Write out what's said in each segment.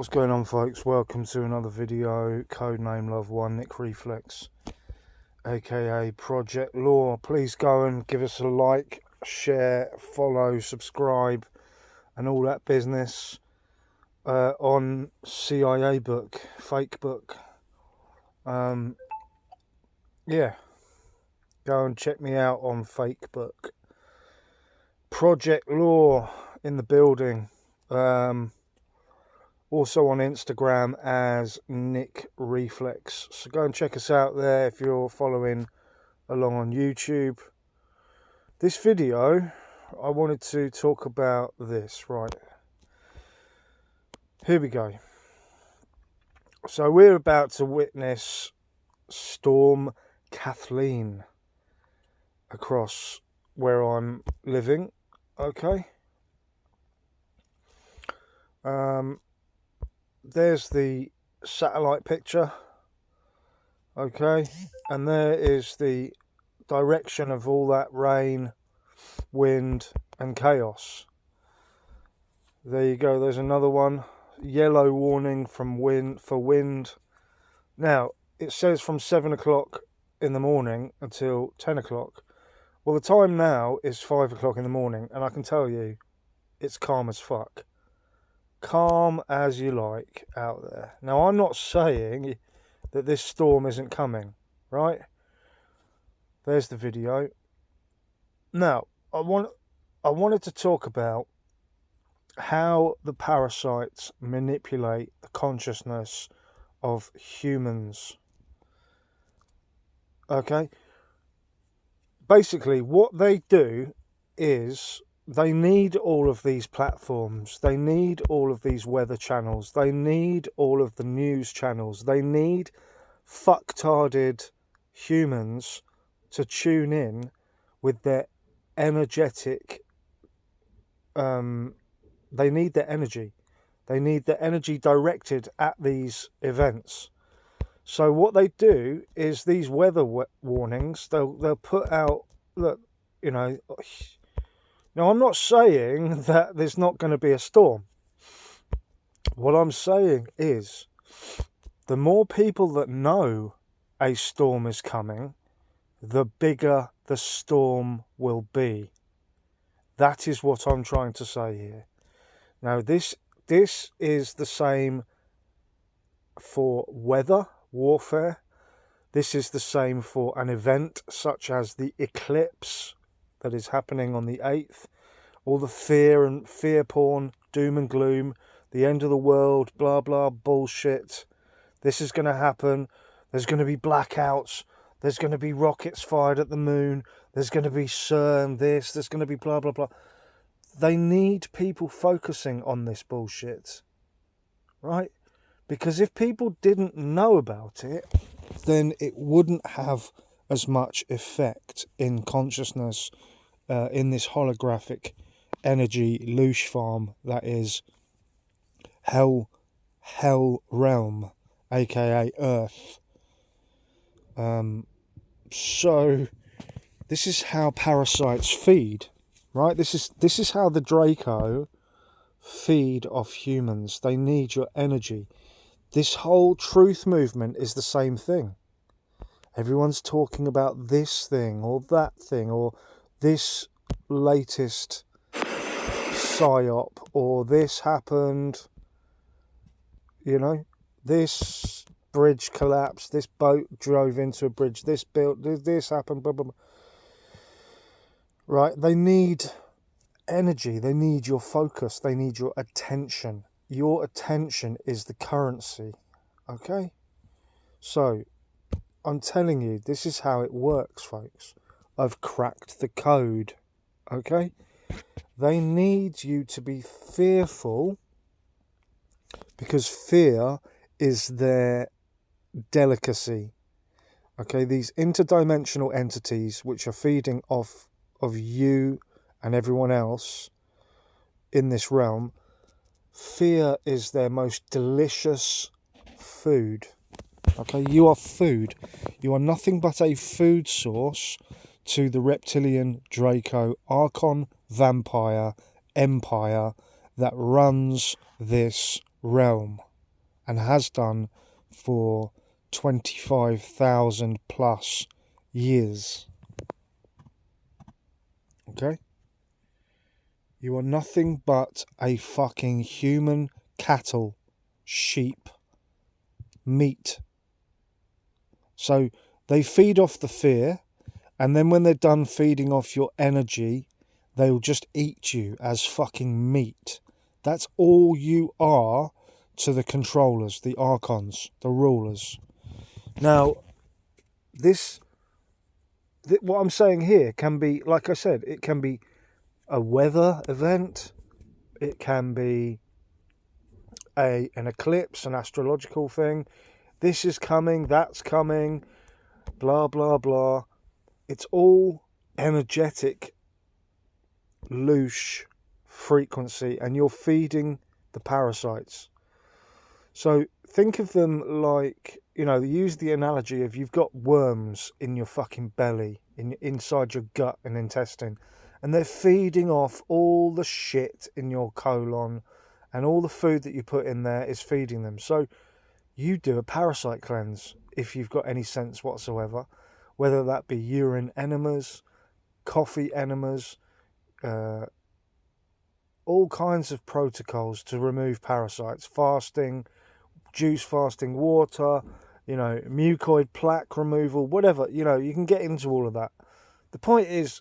What's going on, folks? Welcome to another video. Codename Loveone, Nick Reflex, aka Project Law. Please go and give us a like, share, follow, subscribe, and all that business on CIA book, fake book. Yeah, go and check me out on fake book. Project Law in the building. Also on Instagram as Nick Reflex. So go and check us out there if you're following along on YouTube. This video, I wanted to talk about this. Right. Here we go. So we're about to witness Storm Kathleen across where I'm living. Okay. There's the satellite picture, okay, and there is the direction of all that rain, wind and chaos. There you go, there's another one, yellow warning from wind. Now it says from 7 o'clock in the morning until 10 o'clock. Well, the time now is 5 o'clock in the morning, and I can tell you it's calm as fuck. Calm as you like out there. Now, I'm not saying that this storm isn't coming, right? There's the video. Now, I wanted to talk about how the parasites manipulate the consciousness of humans. Okay? Basically, what they do is they need all of these platforms. They need all of these weather channels. They need all of the news channels. They need fucktarded humans to tune in with their energetic... they need their energy. They need their energy directed at these events. So what they do is these weather warnings, they'll put out... Look, you know... Now, I'm not saying that there's not going to be a storm. What I'm saying is the more people that know a storm is coming, the bigger the storm will be. That is what I'm trying to say here. Now, this is the same for weather warfare. This is the same for an event such as the eclipse that is happening on the 8th, all the fear porn, doom and gloom, the end of the world, blah, blah, bullshit. This is going to happen. There's going to be blackouts. There's going to be rockets fired at the moon. There's going to be CERN this. There's going to be blah, blah, blah. They need people focusing on this bullshit, right? Because if people didn't know about it, then it wouldn't have as much effect in consciousness in this holographic energy loosh farm that is hell realm, aka Earth. So this is how parasites feed, right? This is how the Draco feed off humans. They need your energy. This whole truth movement is the same thing. Everyone's talking about this thing or that thing or this latest psyop or this happened, you know, this bridge collapsed, this boat drove into a bridge, this happened, blah, blah, blah. Right, they need energy, they need your focus, they need your attention. Your attention is the currency, okay? So, I'm telling you, this is how it works, folks. I've cracked the code, okay? They need you to be fearful because fear is their delicacy, okay? These interdimensional entities which are feeding off of you and everyone else in this realm, fear is their most delicious food. Okay, you are food. You are nothing but a food source to the reptilian Draco Archon vampire empire that runs this realm. and has done for 25,000 plus years. Okay? You are nothing but a fucking human cattle, sheep, meat. So they feed off the fear, and then when they're done feeding off your energy, they'll just eat you as fucking meat. That's all you are to the controllers, the archons, the rulers. Now, what I'm saying here can be, like I said, it can be a weather event, it can be an eclipse, an astrological thing. This is coming, that's coming, blah, blah, blah. It's all energetic, loosh frequency, and you're feeding the parasites. So think of them like, they use the analogy of you've got worms in your fucking belly, inside your gut and intestine, and they're feeding off all the shit in your colon, and all the food that you put in there is feeding them. So you do a parasite cleanse if you've got any sense whatsoever, whether that be urine enemas, coffee enemas, all kinds of protocols to remove parasites, fasting, juice fasting, water, mucoid plaque removal, whatever, you can get into all of that. The point is,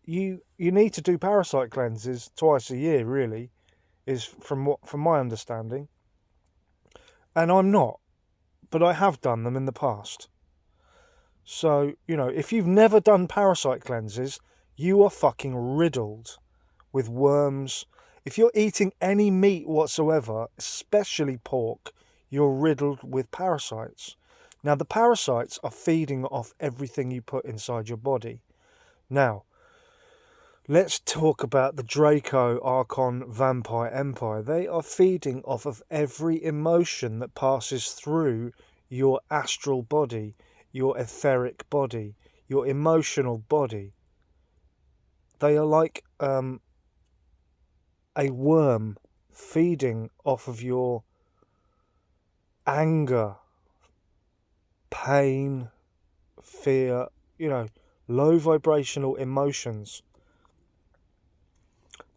you need to do parasite cleanses twice a year, really, is from my understanding. And I'm not, but I have done them in the past. So, if you've never done parasite cleanses, you are fucking riddled with worms. If you're eating any meat whatsoever, especially pork, you're riddled with parasites. Now, the parasites are feeding off everything you put inside your body. Now, let's talk about the Draco Archon Vampire Empire. They are feeding off of every emotion that passes through your astral body, your etheric body, your emotional body. They are like a worm feeding off of your anger, pain, fear, low vibrational emotions.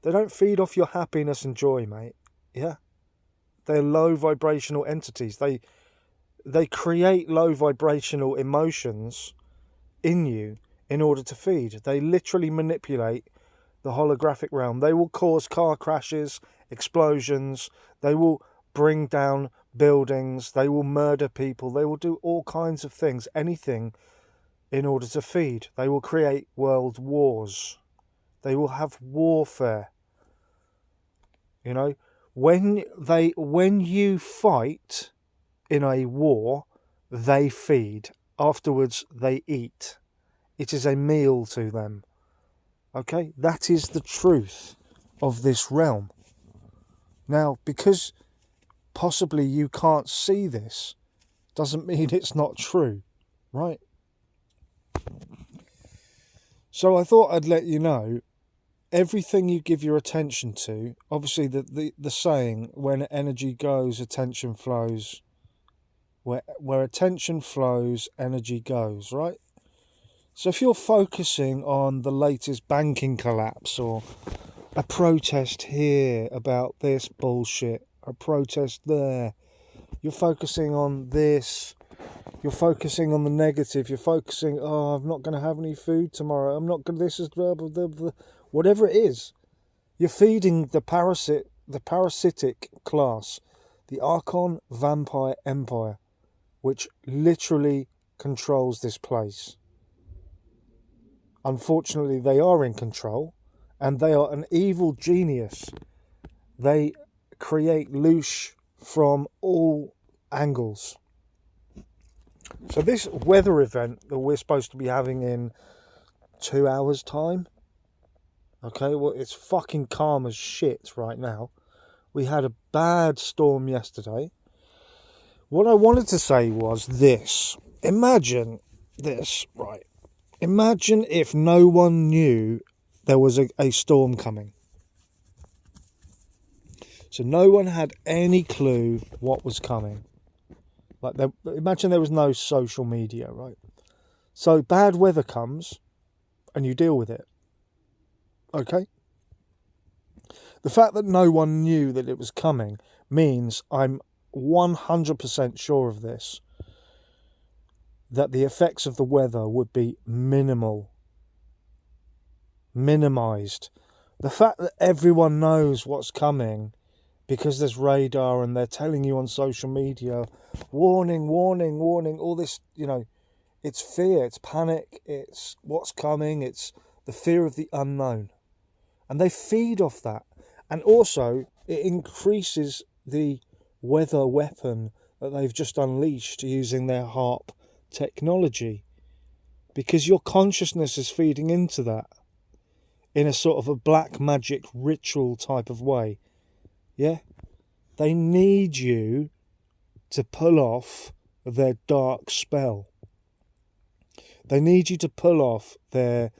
They don't feed off your happiness and joy, mate. Yeah? They're low vibrational entities. They create low vibrational emotions in you in order to feed. They literally manipulate the holographic realm. They will cause car crashes, explosions. They will bring down buildings. They will murder people. They will do all kinds of things, anything, in order to feed. They will create world wars. They will have warfare. When you fight in a war, they feed. Afterwards, they eat. It is a meal to them. Okay? That is the truth of this realm. Now, because possibly you can't see this, doesn't mean it's not true, right? So I thought I'd let you know, everything you give your attention to, obviously the saying, when energy goes, attention flows. Where attention flows, energy goes, right? So if you're focusing on the latest banking collapse, or a protest here about this bullshit, a protest there, you're focusing on this, you're focusing on the negative, you're focusing, I'm not going to have any food tomorrow, I'm not going to, this is blah, blah, blah, blah. Whatever it is, you're feeding the parasitic class, the Archon Vampire Empire, which literally controls this place. Unfortunately, they are in control, and they are an evil genius. They create loosh from all angles. So this weather event that we're supposed to be having in 2 hours' time, okay, well, it's fucking calm as shit right now. We had a bad storm yesterday. What I wanted to say was this. Imagine this, right? Imagine if no one knew there was a storm coming. So no one had any clue what was coming. Like, imagine there was no social media, right? So bad weather comes and you deal with it. Okay? The fact that no one knew that it was coming means I'm 100% sure of this, that the effects of the weather would be minimized. The fact that everyone knows what's coming because there's radar and they're telling you on social media, warning, warning, warning, all this, it's fear, it's panic, it's what's coming, it's the fear of the unknown. And they feed off that. And also, it increases the weather weapon that they've just unleashed using their HARP technology. Because your consciousness is feeding into that in a sort of a black magic ritual type of way. Yeah? They need you to pull off their dark spell. They need you to pull off their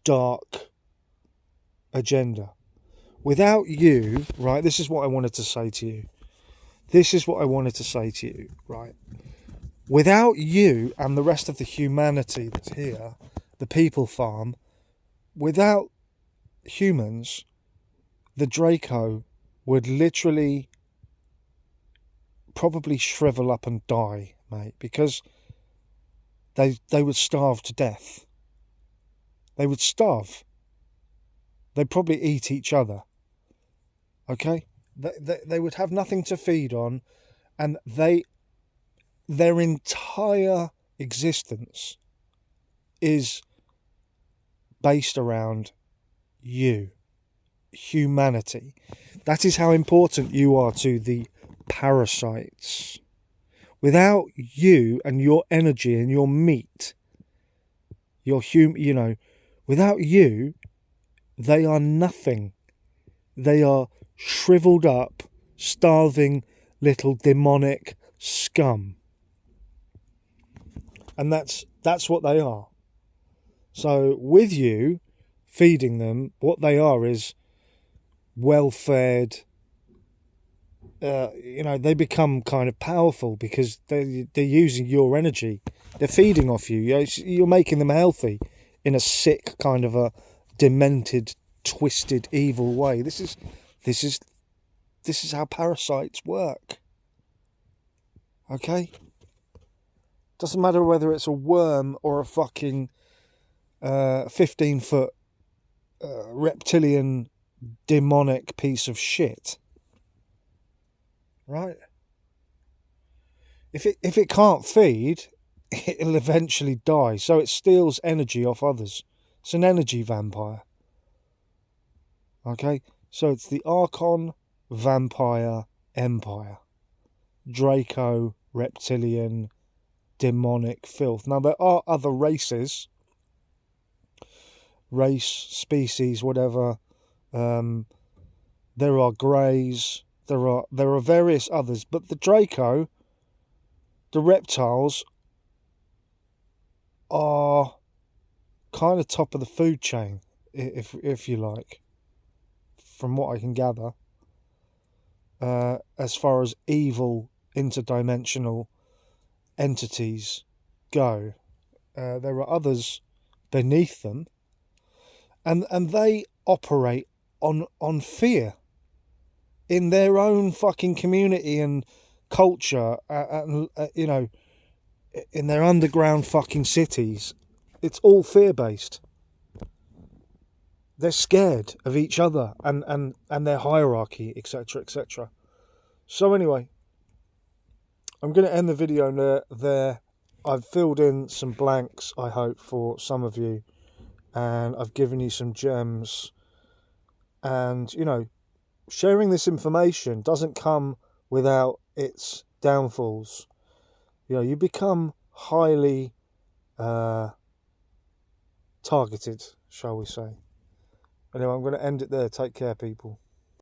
dark agenda. Without you, right, this is what I wanted to say to you. Right? Without you and the rest of the humanity that's here, the people farm, without humans, the Draco would literally probably shrivel up and die, mate, because they would starve to death. They would starve. They'd probably eat each other. Okay? They would have nothing to feed on, and their entire existence is based around you, humanity. That is how important you are to the parasites. Without you and your energy and your meat, without you, they are nothing. They are shriveled up, starving little demonic scum. And that's what they are. So with you feeding them, what they are is well-fed. They become kind of powerful because they're using your energy. They're feeding off you. You're making them healthy in a sick kind of a demented, twisted, evil way. This is how parasites work. Okay? Doesn't matter whether it's a worm or a fucking 15-foot reptilian demonic piece of shit. Right? If it can't feed, it'll eventually die. So it steals energy off others. It's an energy vampire. Okay? So it's the Archon Vampire Empire. Draco, reptilian, demonic filth. Now there are other races, species, whatever. There are greys. There are various others, but the Draco, the reptiles, are kind of top of the food chain, if you like, from what I can gather. As far as evil interdimensional entities go, there are others beneath them, and they operate on fear in their own fucking community and culture, in their underground fucking cities. It's all fear-based. They're scared of each other and their hierarchy, etc., etc. So anyway, I'm going to end the video there. I've filled in some blanks, I hope, for some of you, and I've given you some gems. And, sharing this information doesn't come without its downfalls. You become highly targeted, shall we say. Anyway, I'm going to end it there. Take care, people.